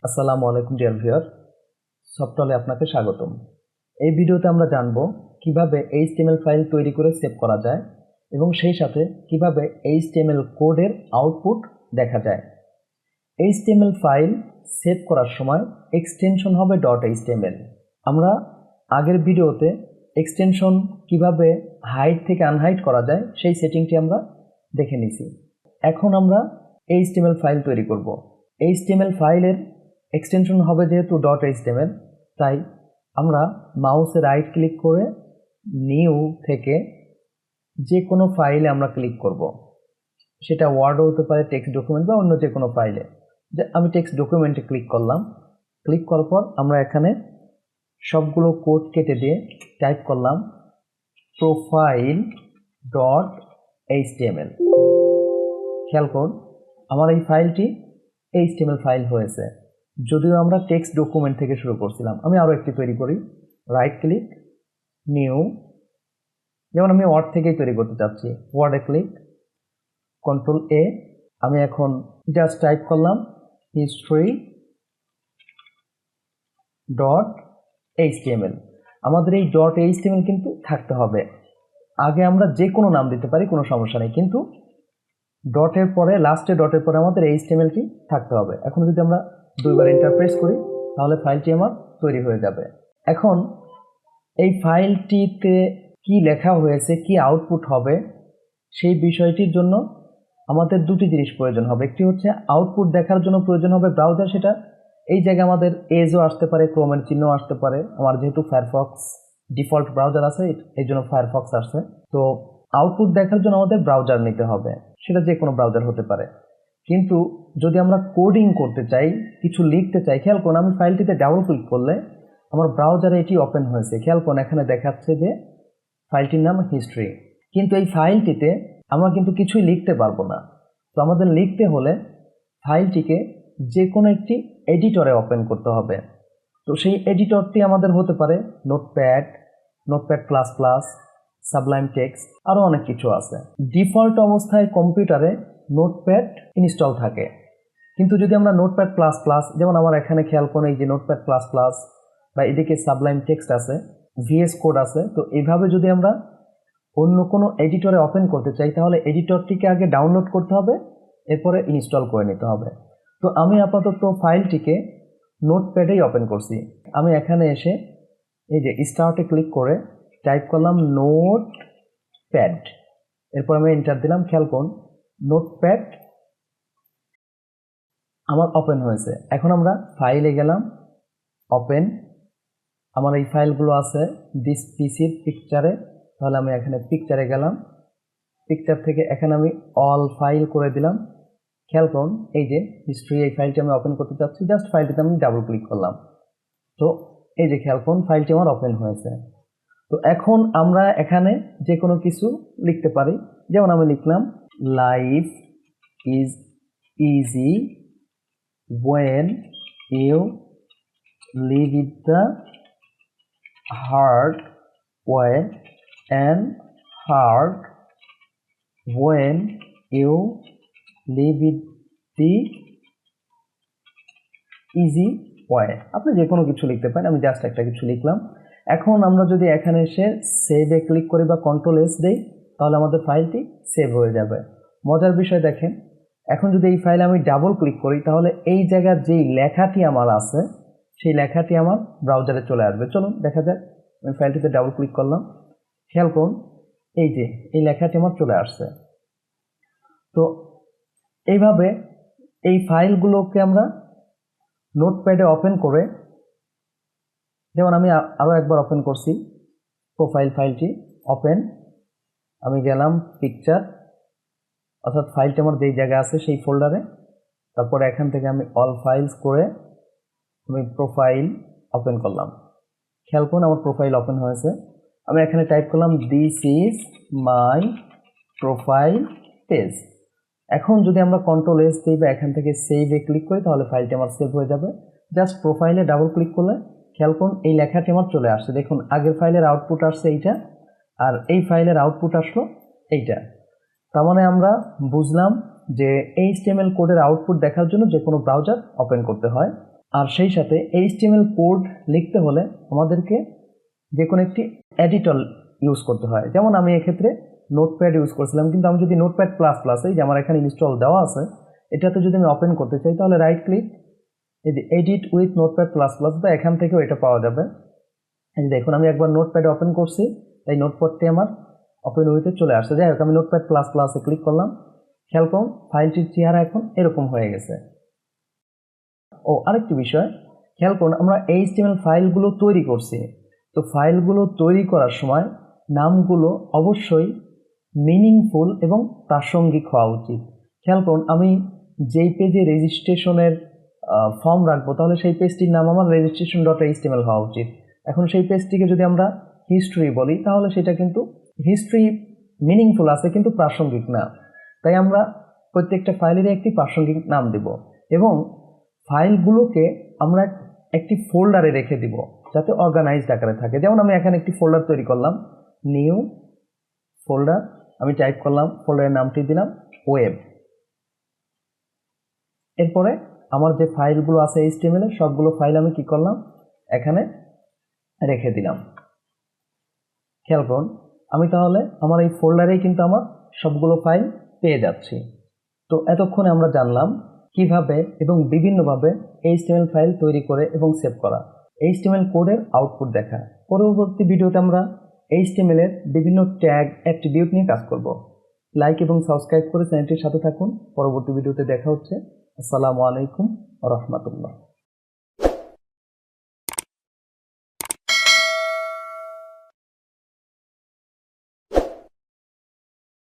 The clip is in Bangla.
আসসালামু আলাইকুম ডিয়ার ভিউয়ার, সফটওয়্যারে আপনাকে স্বাগতম। এই ভিডিওতে আমরা জানব কিভাবে HTML ফাইল তৈরি করে সেভ করা যায় এবং সেই সাথে কিভাবে HTML কোডের আউটপুট দেখা যায়। HTML ফাইল সেভ করার সময় এক্সটেনশন হবে .html। আমরা আগের ভিডিওতে এক্সটেনশন কিভাবে হাইড থেকে আনহাইড করা যায় সেই সেটিংটি আমরা দেখে নিয়েছি। এখন আমরা HTML ফাইল তৈরি করব। HTML ফাইলের এক্সটেনশন হবে যেহেতু .html, তাই আমরা মাউসে রাইট ক্লিক করে নিউ থেকে যে কোনো ফাইলে আমরা ক্লিক করব। সেটা ওয়ার্ডও হতে পারে, টেক্সট ডকুমেন্ট বা অন্য যে কোনো ফাইলে। যে আমি টেক্সট ডকুমেন্টে ক্লিক করলাম। ক্লিক করার পর আমরা এখানে সবগুলো কোড কেটে দিয়ে টাইপ করলাম profile.html। খেয়াল করুন, আমার এই ফাইলটি HTML ফাইল হয়েছে, যদিও আমরা টেক্সট ডকুমেন্ট থেকে শুরু করছিলাম। আমি আরও একটি তৈরি করি, রাইট ক্লিক, নিউ, যেমন আমি ওয়ার্ড থেকেই তৈরি করতে চাচ্ছি, ওয়ার্ডে ক্লিক, কন্ট্রোল A। আমি এখন জাস্ট টাইপ করলাম history.html। আমাদের এই .html কিন্তু থাকতে হবে। আগে আমরা যে কোনো নাম দিতে পারি, কোনো সমস্যা নেই, কিন্তু ডটের পরে, লাস্টে ডটের পরে আমাদের HTMLটি থাকতে হবে। এখন যদি আমরা দুইবার এন্টার প্রেস করি তাহলে ফাইলটি আমার তৈরি হয়ে যাবে। এখন এই ফাইলটিতে কি লেখা হয়েছে, কি আউটপুট হবে, সেই বিষয়টির জন্য আমাদের দুটি জিনিস প্রয়োজন হবে। একটি হচ্ছে আউটপুট দেখার জন্য প্রয়োজন হবে ব্রাউজার। সেটা এই জায়গায় আমাদের এজও আসতে পারে, ক্রোমের চিহ্ন আসতে পারে। আমার যেহেতু ফায়ারফক্স ডিফল্ট ব্রাউজার আছে, এই জন্য ফায়ারফক্স আসছে। তো আউটপুট দেখার জন্য আমাদের ব্রাউজার নিতে হবে, সেটা যে কোনো ব্রাউজার হতে পারে। কিন্তু যদি আমরা কোডিং করতে চাই, কিছু লিখতে চাই, খেয়াল করুন আমি ফাইলটিতে ডাবল ক্লিক করলে আমার ব্রাউজারে এটি ওপেন হয়েছে। খেয়াল করুন এখানে দেখাচ্ছে যে ফাইলটির নাম হিস্ট্রি, কিন্তু এই ফাইলটিতে আমরা কিন্তু কিছুই লিখতে পারবো না। তো আমাদের লিখতে হলে ফাইলটিকে যে কোনো একটি এডিটরে ওপেন করতে হবে। তো সেই এডিটরটি আমাদের হতে পারে notepad, notepad plus plus, Sublime text, আরও অনেক কিছু আছে। ডিফল্ট অবস্থায় কম্পিউটারে নোটপ্যাড ইনস্টল থাকে, কিন্তু যদি আমরা নোটপ্যাড প্লাস প্লাস, যেমন আমার এখানে খেয়াল করুন এই যে নোটপ্যাড প্লাস প্লাস, বা এদিকে সাবলাইম টেক্সট আছে, VS কোড আছে, তো এইভাবে যদি আমরা অন্য কোনো এডিটরে ওপেন করতে চাই তাহলে এডিটরটিকে আগে ডাউনলোড করতে হবে, এরপরে ইনস্টল করে নিতে হবে। তো আমি আপাতত ফাইলটিকে নোটপ্যাডেই ওপেন করছি। আমি এখানে এসে এই যে স্টার্টে ক্লিক করে টাইপ করলাম নোটপ্যাড, এরপর আমি এন্টার দিলাম। খেয়াল করুন নোটপ্যাড আমার ওপেন হয়েছে। এখন আমরা ফাইলে গেলাম, ওপেন, আমার এই ফাইলগুলো আছে দিস পিসির পিকচারে, তাহলে আমি এখানে পিকচারে গেলাম, পিকচার থেকে এখানে আমি অল ফাইল করে দিলাম। খেয়াল করুন এই যে হিস্ট্রি, এই ফাইলটি আমি ওপেন করতে চাচ্ছি, জাস্ট ফাইলটিতে আমি ডাবল ক্লিক করলাম। তো এই যে খেয়াল করুন ফাইলটি আমার ওপেন হয়েছে। তো এখন আমরা এখানে যে কোনো কিছু লিখতে পারি, যেমন আমি লিখলাম life is easy when you live with the hard way and hard when you live with the easy way। আপনি যে কোনো কিছু লিখতে পারেন, আমি জাস্ট একটা কিছু লিখলাম। এখন আমরা যদি এখানে এসে সেভে ক্লিক করি বা কন্ট্রোল S দেই তাহলে আমাদের ফাইলটি সেভ হয়ে যাবে। মজার বিষয় দেখেন, এখন যদি এই ফাইলে আমি ডাবল ক্লিক করি তাহলে এই জায়গার যেই লেখাটি আমার আছে সেই লেখাটি আমার ব্রাউজারে চলে আসবে। চলুন দেখা যাক। আমি ফাইলটিতে ডাবল ক্লিক করলাম, খেয়াল করুন এই যে এই লেখাটি আমার চলে আসছে। তো এইভাবে এই ফাইলগুলোকে আমরা নোটপ্যাডে ওপেন করে, যেমন আমি আরও একবার ওপেন করছি প্রোফাইল ফাইলটি, ওপেন, আমি গেলাম পিকচার, অর্থাৎ ফাইলটি আমার যেই জায়গায় আছে সেই ফোল্ডারে, তারপরে এখান থেকে আমি অল ফাইলস করে আমি প্রোফাইল ওপেন করলাম। খেয়াল করুন আমার প্রোফাইল ওপেন হয়েছে। আমি এখানে টাইপ করলাম this is my profile page. এখন যদি আমরা কন্ট্রোল S দিই বা এখান থেকে সেভে ক্লিক করি তাহলে ফাইলটি আমার সেভ হয়ে যাবে। জাস্ট প্রোফাইলে ডাবল ক্লিক করলে খেয়াল করুন এই লেখাটি আমার চলে আসছে। দেখুন আগের ফাইলের আউটপুট আসছে এইটা, আর এই ফাইলের আউটপুট আসলো এইটা। তার মানে আমরা বুঝলাম যে HTML কোডের আউটপুট দেখার জন্য যে কোনো ব্রাউজার ওপেন করতে হয়। আর সেই সাথে HTML কোড লিখতে হলে আমাদেরকে যে কোনো একটি এডিটর ইউজ করতে হয়। যেমন আমি এক্ষেত্রে নোটপ্যাড ইউজ করছিলাম, কিন্তু আমি যদি নোটপ্যাড প্লাস প্লাস এই যে আমার এখানে ইনস্টল দেওয়া আছে এটাতে যদি আমি ওপেন করতে চাই তাহলে রাইট ক্লিক, এই যে edit with notepad plus plus, বা এখান থেকেও এটা পাওয়া যাবে। এই দেখুন আমি একবার নোটপ্যাডে ওপেন করছি, তাই নোটপ্যাডটি আমার ওপেন উইথে চলে আসছে। যাই হোক, আমি নোটপ্যাড প্লাস প্লাসে ক্লিক করলাম, খেয়াল করুন ফাইলটির চেহারা এখন এরকম হয়ে গেছে। ও আরেকটি বিষয় খেয়াল করুন, আমরা HTML ফাইলগুলো তৈরি করছি, তো ফাইলগুলো তৈরি করার সময় নামগুলো অবশ্যই মিনিংফুল এবং প্রাসঙ্গিক হওয়া উচিত। খেয়াল করুন, আমি যেই পেজে রেজিস্ট্রেশনের ফর্ম রাখবো তাহলে সেই পেজটির নাম আমার registration.html হওয়া উচিত। এখন সেই পেজটিকে যদি আমরা হিস্ট্রি বলি তাহলে সেটা কিন্তু হিস্ট্রি মিনিংফুল আছে কিন্তু প্রাসঙ্গিক না। তাই আমরা প্রত্যেকটা ফাইলেরই একটি প্রাসঙ্গিক নাম দেব এবং ফাইলগুলোকে আমরা একটি ফোল্ডারে রেখে দিব যাতে অর্গানাইজড আকারে থাকে। যেমন আমি এখানে একটি ফোল্ডার তৈরি করলাম, নিউ ফোল্ডার, আমি টাইপ করলাম, ফোল্ডারের নামটি দিলাম ওয়েব। এরপরে আমার যে ফাইলগুলো আছে HTML এর সবগুলো ফাইল আমি কি করলাম এখানে রেখে দিলাম। খেয়াল করুন আমি তাহলে আমার এই ফোল্ডারেই কিন্তু আমার সবগুলো ফাইল পেয়ে যাচ্ছি। তো এতক্ষণে আমরা জানলাম কিভাবে এবং বিভিন্নভাবে HTML ফাইল তৈরি করে এবং সেভ করা, HTML কোডের আউটপুট দেখা। পরবর্তী ভিডিওতে আমরা HTML এর বিভিন্ন ট্যাগ অ্যাট্রিবিউট নিয়ে কাজ করব। লাইক এবং সাবস্ক্রাইব করে চ্যানেলটির সাথে থাকুন। পরবর্তী ভিডিওতে দেখা হচ্ছে। আসসালামু আলাইকুম ওয়া রাহমাতুল্লাহ।